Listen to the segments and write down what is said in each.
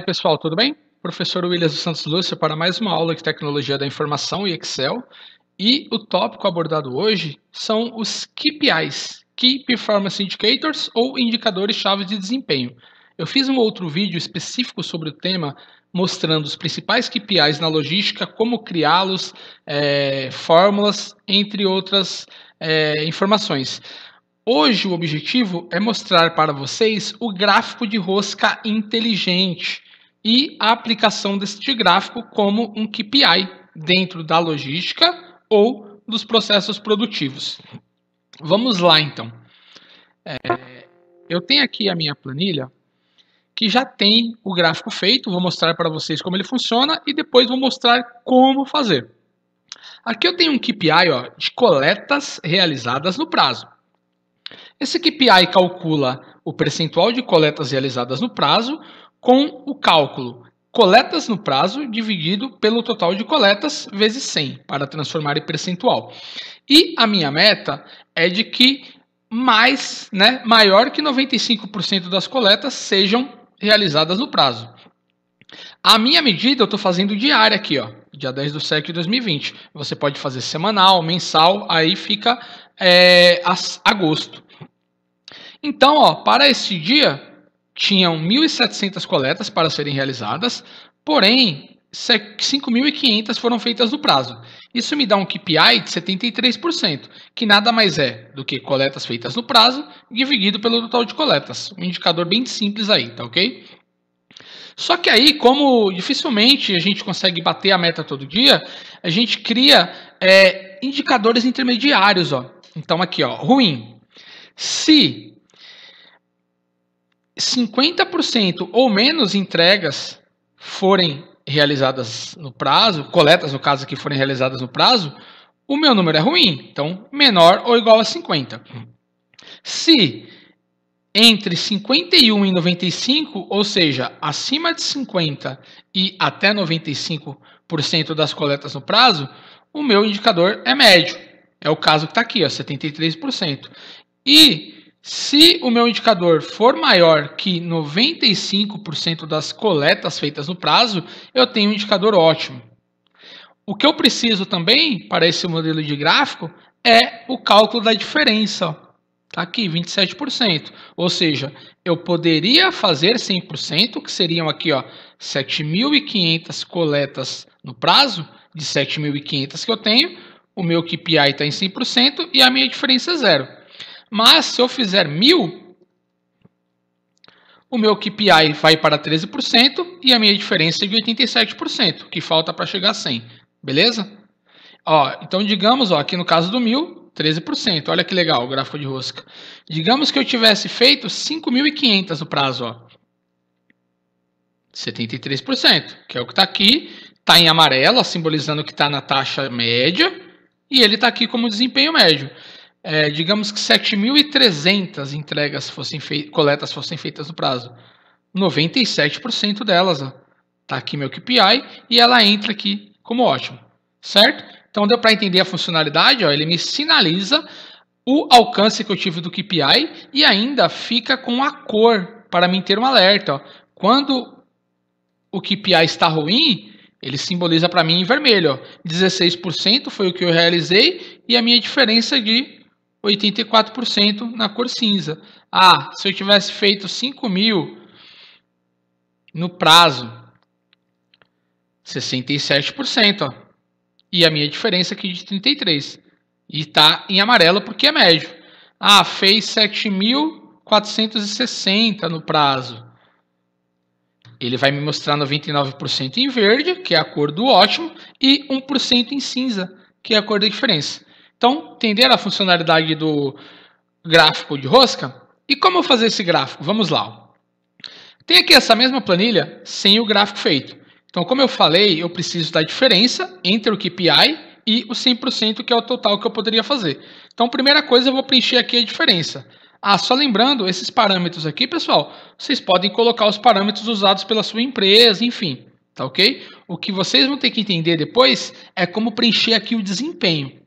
Pessoal, tudo bem? Professor William dos Santos Lúcio para mais uma aula de tecnologia da informação e Excel. E o tópico abordado hoje são os KPIs, Key Performance Indicators, ou indicadores-chave de desempenho. Eu fiz um outro vídeo específico sobre o tema, mostrando os principais KPIs na logística, como criá-los, fórmulas, entre outras informações. Hoje o objetivo é mostrar para vocês o gráfico de rosca inteligente e a aplicação deste gráfico como um KPI dentro da logística ou dos processos produtivos. Vamos lá então. Eu tenho aqui a minha planilha que já tem o gráfico feito, vou mostrar para vocês como ele funciona e depois vou mostrar como fazer. Aqui eu tenho um KPI de coletas realizadas no prazo. Esse KPI calcula o percentual de coletas realizadas no prazo com o cálculo coletas no prazo dividido pelo total de coletas vezes 100 para transformar em percentual. E a minha meta é de que maior que 95% das coletas sejam realizadas no prazo. A minha medida eu estou fazendo diária aqui, dia 10/7 de 2020. Você pode fazer semanal, mensal, aí fica agosto. Então, para este dia, tinham 1.700 coletas para serem realizadas, porém, 5.500 foram feitas no prazo. Isso me dá um KPI de 73%, que nada mais é do que coletas feitas no prazo dividido pelo total de coletas. Um indicador bem simples aí, tá ok? Só que aí, como dificilmente a gente consegue bater a meta todo dia, a gente cria indicadores intermediários. Então, aqui, ruim. Se 50% ou menos entregas forem realizadas no prazo, coletas no caso aqui forem realizadas no prazo, o meu número é ruim, então menor ou igual a 50. Se entre 51 e 95, ou seja, acima de 50 e até 95% das coletas no prazo, o meu indicador é médio. É o caso que está aqui, 73%. E se o meu indicador for maior que 95% das coletas feitas no prazo, eu tenho um indicador ótimo. O que eu preciso também para esse modelo de gráfico é o cálculo da diferença. Está aqui, 27%. Ou seja, eu poderia fazer 100%, que seriam aqui 7.500 coletas no prazo, de 7.500 que eu tenho, o meu KPI está em 100% e a minha diferença é zero. Mas se eu fizer 1.000, o meu KPI vai para 13% e a minha diferença é de 87%, que falta para chegar a 100. Beleza? Então, digamos, aqui no caso do 1.000, 13%. Olha que legal o gráfico de rosca. Digamos que eu tivesse feito 5.500 no prazo. 73%, que é o que está aqui. Está em amarelo, simbolizando que está na taxa média. E ele está aqui como desempenho médio. Digamos que 7.300 coletas fossem feitas no prazo. 97% delas. Está aqui meu KPI e ela entra aqui como ótimo. Certo? Então deu para entender a funcionalidade. Ele me sinaliza o alcance que eu tive do KPI e ainda fica com a cor para mim ter um alerta. Quando o KPI está ruim, ele simboliza para mim em vermelho. 16% foi o que eu realizei e a minha diferença de 84% na cor cinza. Se eu tivesse feito 5.000 no prazo, 67%. E a minha diferença aqui de 33%. E está em amarelo porque é médio. Fez 7.460 no prazo. Ele vai me mostrar 99% em verde, que é a cor do ótimo, e 1% em cinza, que é a cor da diferença. Então, entenderam a funcionalidade do gráfico de rosca? E como fazer esse gráfico? Vamos lá. Tem aqui essa mesma planilha sem o gráfico feito. Então, como eu falei, eu preciso da diferença entre o KPI e o 100%, que é o total que eu poderia fazer. Então, primeira coisa, eu vou preencher aqui a diferença. Só lembrando, esses parâmetros aqui, pessoal, vocês podem colocar os parâmetros usados pela sua empresa, enfim, tá ok? O que vocês vão ter que entender depois é como preencher aqui o desempenho,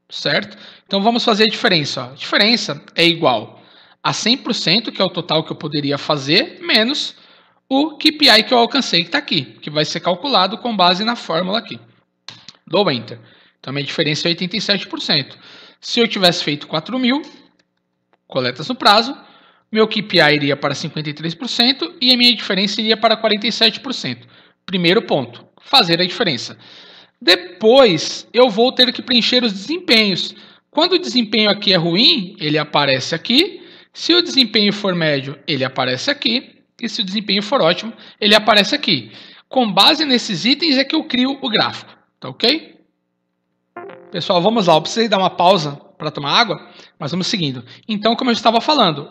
certo? Então, vamos fazer a diferença. A diferença é igual a 100%, que é o total que eu poderia fazer, menos o KPI que eu alcancei, que está aqui, que vai ser calculado com base na fórmula aqui. Dou Enter. Então, a minha diferença é 87%. Se eu tivesse feito 4.000 coletas no prazo, meu KPI iria para 53% e a minha diferença iria para 47%. Primeiro ponto, fazer a diferença. Depois, eu vou ter que preencher os desempenhos. Quando o desempenho aqui é ruim, ele aparece aqui. Se o desempenho for médio, ele aparece aqui. E se o desempenho for ótimo, ele aparece aqui. Com base nesses itens é que eu crio o gráfico. Tá ok? Pessoal, vamos lá. Eu precisei dar uma pausa para tomar água, mas vamos seguindo. Então, como eu estava falando,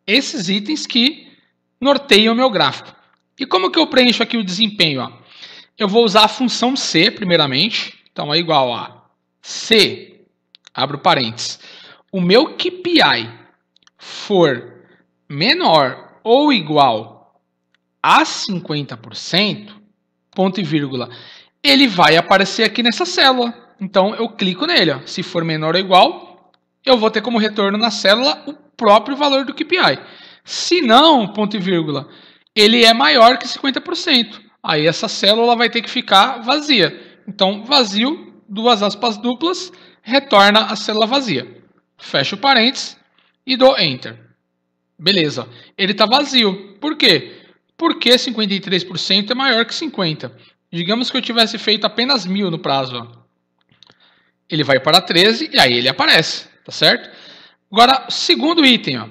esses itens que norteiam o meu gráfico. E como que eu preencho aqui o desempenho? Ó? Eu vou usar a função C, primeiramente. Então, é igual a C, abro parênteses. O meu KPI for menor ou igual a 50%, ponto e vírgula, ele vai aparecer aqui nessa célula. Então, eu clico nele. Ó. Se for menor ou igual, eu vou ter como retorno na célula o próprio valor do KPI. Se não, ponto e vírgula, ele é maior que 50%. Aí essa célula vai ter que ficar vazia. Então, vazio, duas aspas duplas, retorna a célula vazia. Fecho o parênteses e dou Enter. Beleza. Ele está vazio. Por quê? Porque 53% é maior que 50%. Digamos que eu tivesse feito apenas 1.000 no prazo. Ó. Ele vai para 13 e aí ele aparece. Tá certo? Agora, segundo item. Ó.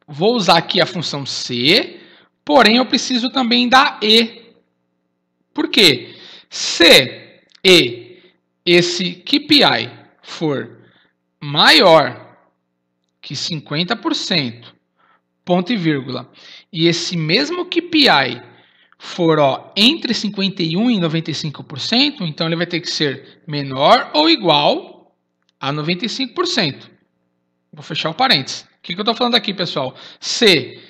Vou usar aqui a função C, porém eu preciso também da E. Por quê? Se esse KPI for maior que 50%, ponto e vírgula, e esse mesmo KPI for entre 51% e 95%, então ele vai ter que ser menor ou igual a 95%. Vou fechar o parênteses. O que eu estou falando aqui, pessoal? Se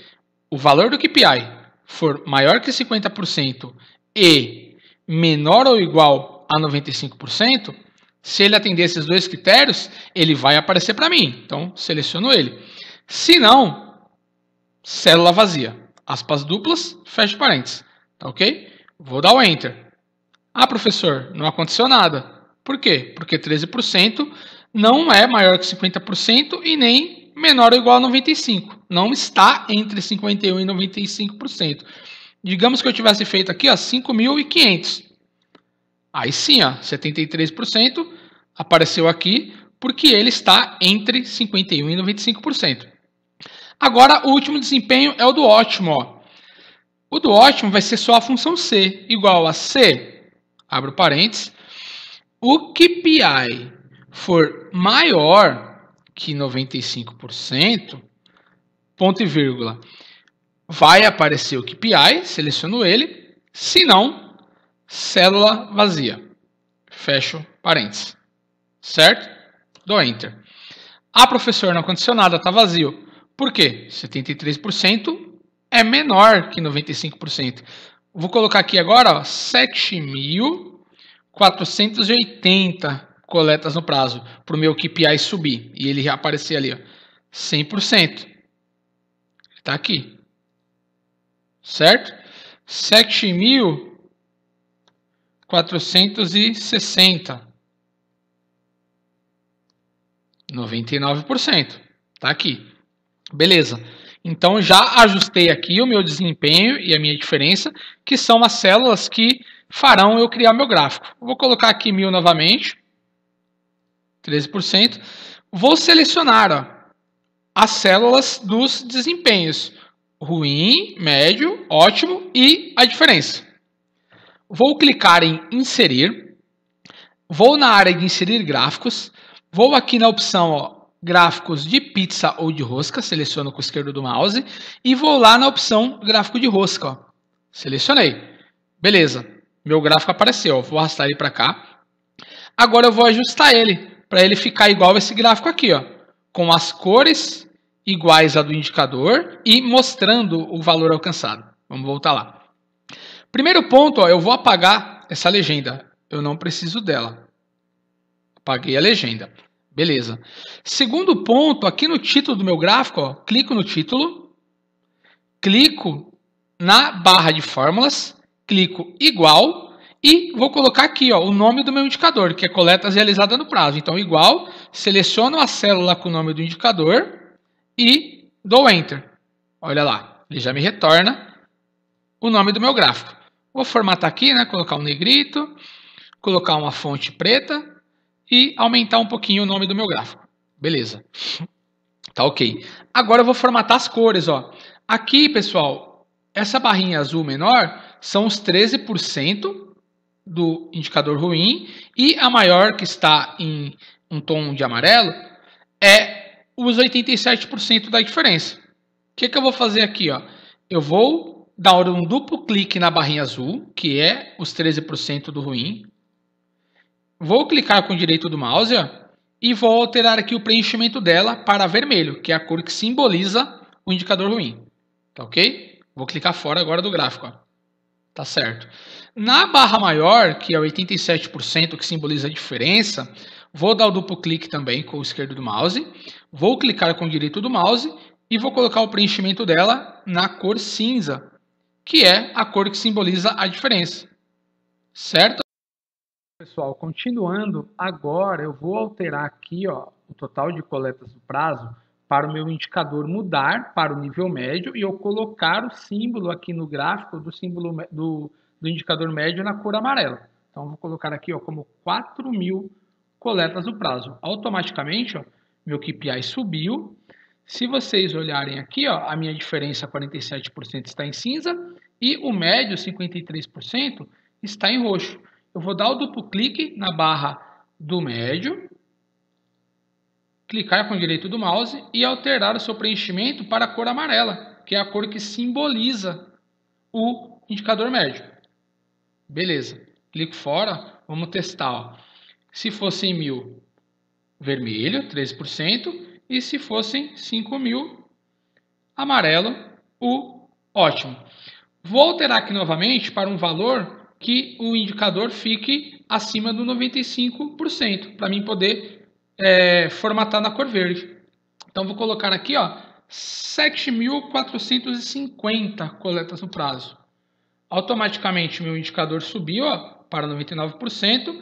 o valor do KPI for maior que 50% e menor ou igual a 95%, se ele atender esses dois critérios, ele vai aparecer para mim. Então, seleciono ele. Se não, célula vazia. Aspas duplas, fecho parênteses. Tá ok? Vou dar o Enter. Ah, professor, não aconteceu nada. Por quê? Porque 13% não é maior que 50% e nem menor ou igual a 95%. Não está entre 51% e 95%. Digamos que eu tivesse feito aqui 5.500. Aí sim, 73% apareceu aqui porque ele está entre 51% e 95%. Agora, o último desempenho é o do ótimo. Ó. O do ótimo vai ser só a função C, igual a C, abro parênteses, o KPI for maior que 95%, ponto e vírgula, vai aparecer o KPI, seleciono ele, se não, célula vazia. Fecho parênteses. Certo? Dou Enter. Ah, professor, não aconteceu nada, está vazio. Por quê? 73% é menor que 95%. Vou colocar aqui agora 7.480 coletas no prazo para o meu KPI subir. E ele reaparecer ali, 100%. Está aqui. Certo? 7.460. 99%. Tá aqui. Beleza. Então, já ajustei aqui o meu desempenho e a minha diferença, que são as células que farão eu criar meu gráfico. Vou colocar aqui 1.000 novamente. 13%. Vou selecionar as células dos desempenhos. Ruim, médio, ótimo e a diferença. Vou clicar em inserir. Vou na área de inserir gráficos. Vou aqui na opção gráficos de pizza ou de rosca. Seleciono com o esquerdo do mouse. E vou lá na opção gráfico de rosca. Selecionei. Beleza. Meu gráfico apareceu. Vou arrastar ele para cá. Agora eu vou ajustar ele. Para ele ficar igual a esse gráfico aqui. Com as cores iguais à do indicador e mostrando o valor alcançado. Vamos voltar lá. Primeiro ponto, eu vou apagar essa legenda. Eu não preciso dela. Apaguei a legenda. Beleza. Segundo ponto, aqui no título do meu gráfico, clico no título. Clico na barra de fórmulas, clico igual e vou colocar aqui ó, o nome do meu indicador, que é coletas realizadas no prazo. Então, igual, seleciono a célula com o nome do indicador e dou Enter. Olha lá, ele já me retorna o nome do meu gráfico. Vou formatar aqui, né, colocar um negrito, colocar uma fonte preta e aumentar um pouquinho o nome do meu gráfico. Beleza. Tá ok. Agora eu vou formatar as cores. Ó. Aqui, pessoal, essa barrinha azul menor são os 13% do indicador ruim e a maior, que está em um tom de amarelo, é os 87% da diferença. O que eu vou fazer aqui? Ó? Eu vou dar um duplo clique na barrinha azul, que é os 13% do ruim. Vou clicar com o direito do mouse ó, e vou alterar aqui o preenchimento dela para vermelho, que é a cor que simboliza o indicador ruim. Tá ok? Vou clicar fora agora do gráfico. Ó. Tá certo. Na barra maior, que é 87%, que simboliza a diferença, vou dar o duplo clique também com o esquerdo do mouse. Vou clicar com o direito do mouse e vou colocar o preenchimento dela na cor cinza, que é a cor que simboliza a diferença. Certo? Pessoal, continuando, agora eu vou alterar aqui ó, o total de coletas do prazo para o meu indicador mudar para o nível médio e eu colocar o símbolo aqui no gráfico do símbolo do indicador médio na cor amarela. Então, eu vou colocar aqui ó, como 4.000 coletas do prazo. Automaticamente, ó, meu KPI subiu. Se vocês olharem aqui, ó, a minha diferença 47% está em cinza e o médio 53% está em roxo. Eu vou dar o duplo clique na barra do médio, clicar com o direito do mouse e alterar o seu preenchimento para a cor amarela, que é a cor que simboliza o indicador médio. Beleza. Clico fora, vamos testar. Ó. Se fossem 1.000, vermelho, 13%, e se fossem 5.000, amarelo, o ótimo. Vou alterar aqui novamente para um valor que o indicador fique acima do 95%, para mim poder formatar na cor verde. Então, vou colocar aqui 7.450 coletas no prazo. Automaticamente, meu indicador subiu para 99%.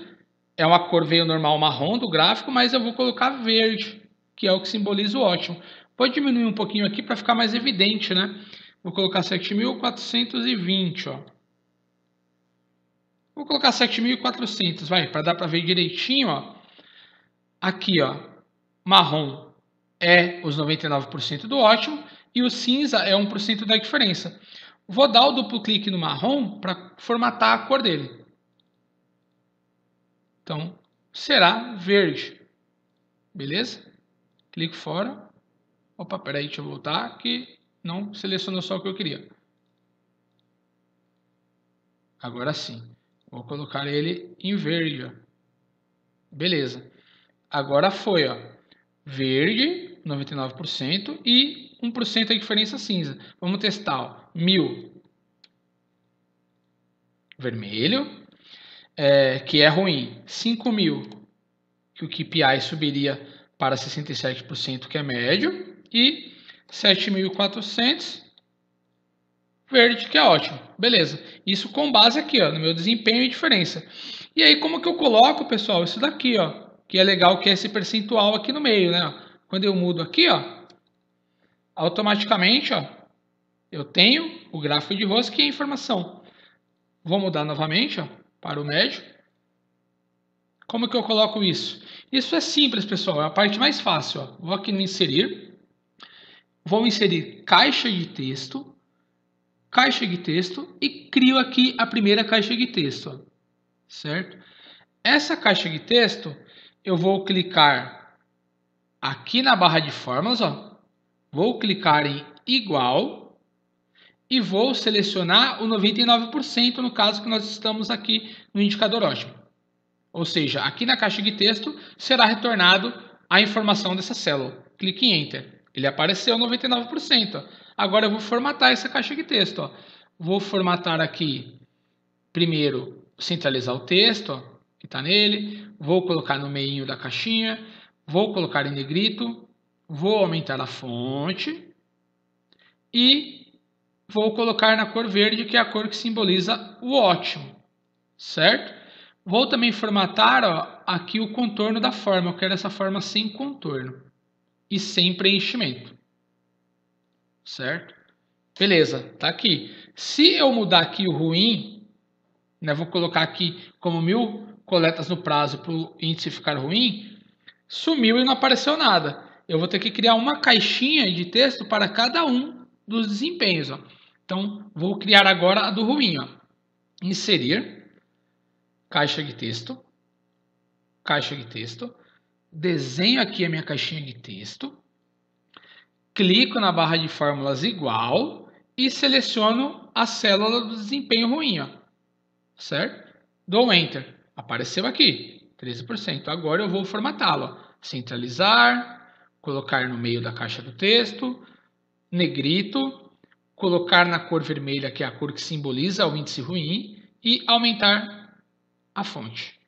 É uma cor veio normal marrom do gráfico, mas eu vou colocar verde, que é o que simboliza o ótimo. Vou diminuir um pouquinho aqui para ficar mais evidente, né? Vou colocar 7.420, ó. Vou colocar 7.400, vai, para dar para ver direitinho, ó. Aqui, ó, marrom é os 99% do ótimo e o cinza é 1% da diferença. Vou dar o duplo clique no marrom para formatar a cor dele. Então, será verde. Beleza? Clico fora. Opa, peraí, deixa eu voltar, que não selecionou só o que eu queria. Agora sim. Vou colocar ele em verde. Ó. Beleza. Agora foi, ó. Verde, 99%, e 1% a diferença cinza. Vamos testar, ó. 1.000. Vermelho, que é ruim. 5.000, que o KPI subiria para 67%, que é médio. E 7.400, verde, que é ótimo. Beleza. Isso com base aqui, ó, no meu desempenho e diferença. E aí, como que eu coloco, pessoal, isso daqui, ó, que é legal, que é esse percentual aqui no meio, né? Quando eu mudo aqui, ó, automaticamente, ó, eu tenho o gráfico de rosca e a informação. Vou mudar novamente, ó, para o médio. Como que eu coloco isso? Isso é simples, pessoal, é a parte mais fácil, ó. Vou aqui no inserir, vou inserir caixa de texto e crio aqui a primeira caixa de texto, ó, certo? Essa caixa de texto eu vou clicar aqui na barra de fórmulas, ó, vou clicar em igual e vou selecionar o 99% no caso que nós estamos aqui no indicador ótimo. Ou seja, aqui na caixa de texto será retornado a informação dessa célula. Clique em Enter. Ele apareceu 99%. Ó. Agora eu vou formatar essa caixa de texto. Ó. Vou formatar aqui, primeiro, centralizar o texto, ó, que está nele. Vou colocar no meio da caixinha. Vou colocar em negrito. Vou aumentar a fonte. E vou colocar na cor verde, que é a cor que simboliza o ótimo, certo? Vou também formatar, ó, aqui o contorno da forma. Eu quero essa forma sem contorno e sem preenchimento, certo? Beleza, tá aqui. Se eu mudar aqui o ruim, né, vou colocar aqui como 1000 coletas no prazo para o índice ficar ruim, sumiu e não apareceu nada. Eu vou ter que criar uma caixinha de texto para cada um dos desempenhos. Ó. Então, vou criar agora a do ruim. Ó. Inserir, caixa de texto, desenho aqui a minha caixinha de texto, clico na barra de fórmulas igual e seleciono a célula do desempenho ruim, ó, certo? Dou Enter, apareceu aqui, 13%. Agora eu vou formatá-lo, centralizar, colocar no meio da caixa do texto, negrito, colocar na cor vermelha, que é a cor que simboliza o índice ruim, e aumentar a fonte.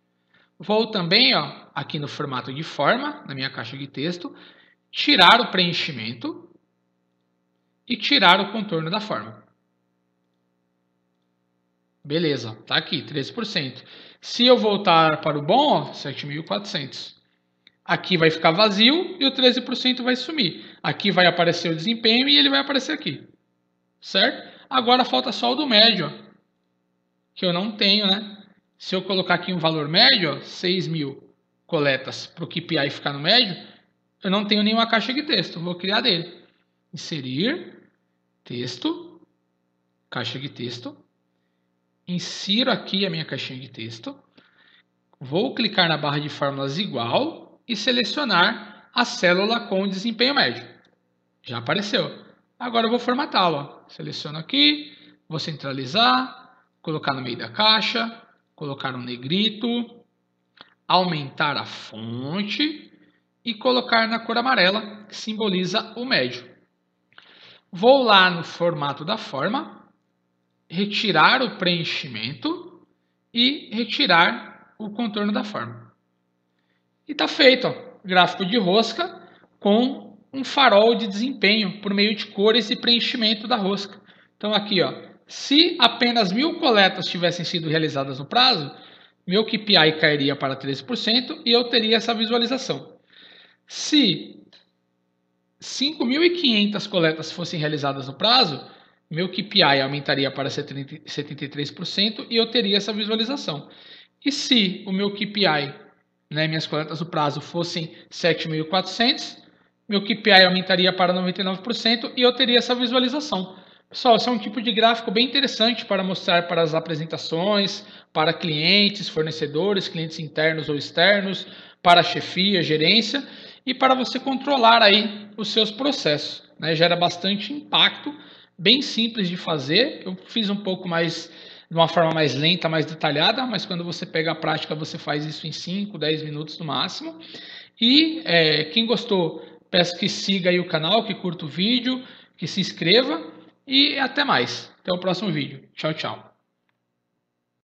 Vou também, ó, aqui no formato de forma, na minha caixa de texto, tirar o preenchimento e tirar o contorno da forma. Beleza, tá aqui, 13%. Se eu voltar para o bom, ó, 7.400. Aqui vai ficar vazio e o 13% vai sumir. Aqui vai aparecer o desempenho e ele vai aparecer aqui. Certo? Agora falta só o do médio, ó, que eu não tenho, né? Se eu colocar aqui um valor médio, ó, 6.000 coletas para o KPI ficar no médio, eu não tenho nenhuma caixa de texto. Vou criar dele. Inserir, texto, caixa de texto. Insiro aqui a minha caixinha de texto. Vou clicar na barra de fórmulas igual e selecionar a célula com o desempenho médio. Já apareceu. Agora eu vou formatá-lo. Seleciono aqui, vou centralizar, colocar no meio da caixa, colocar um negrito, aumentar a fonte e colocar na cor amarela, que simboliza o médio. Vou lá no formato da forma, retirar o preenchimento e retirar o contorno da forma. E está feito, ó, gráfico de rosca com um farol de desempenho por meio de cores e preenchimento da rosca. Então aqui, ó, se apenas 1000 coletas tivessem sido realizadas no prazo, meu KPI cairia para 13% e eu teria essa visualização. Se 5.500 coletas fossem realizadas no prazo, meu KPI aumentaria para 73% e eu teria essa visualização. E se o meu KPI, né, minhas coletas no prazo, fossem 7.400, meu KPI aumentaria para 99% e eu teria essa visualização. Pessoal, esse é um tipo de gráfico bem interessante para mostrar para as apresentações, para clientes, fornecedores, clientes internos ou externos, para a chefia, gerência e para você controlar aí os seus processos. Né? Gera bastante impacto, bem simples de fazer. Eu fiz um pouco mais, de uma forma mais lenta, mais detalhada, mas quando você pega a prática, você faz isso em 5, 10 minutos no máximo. E quem gostou, peço que siga aí o canal, que curta o vídeo, que se inscreva e até mais. Até o próximo vídeo. Tchau, tchau.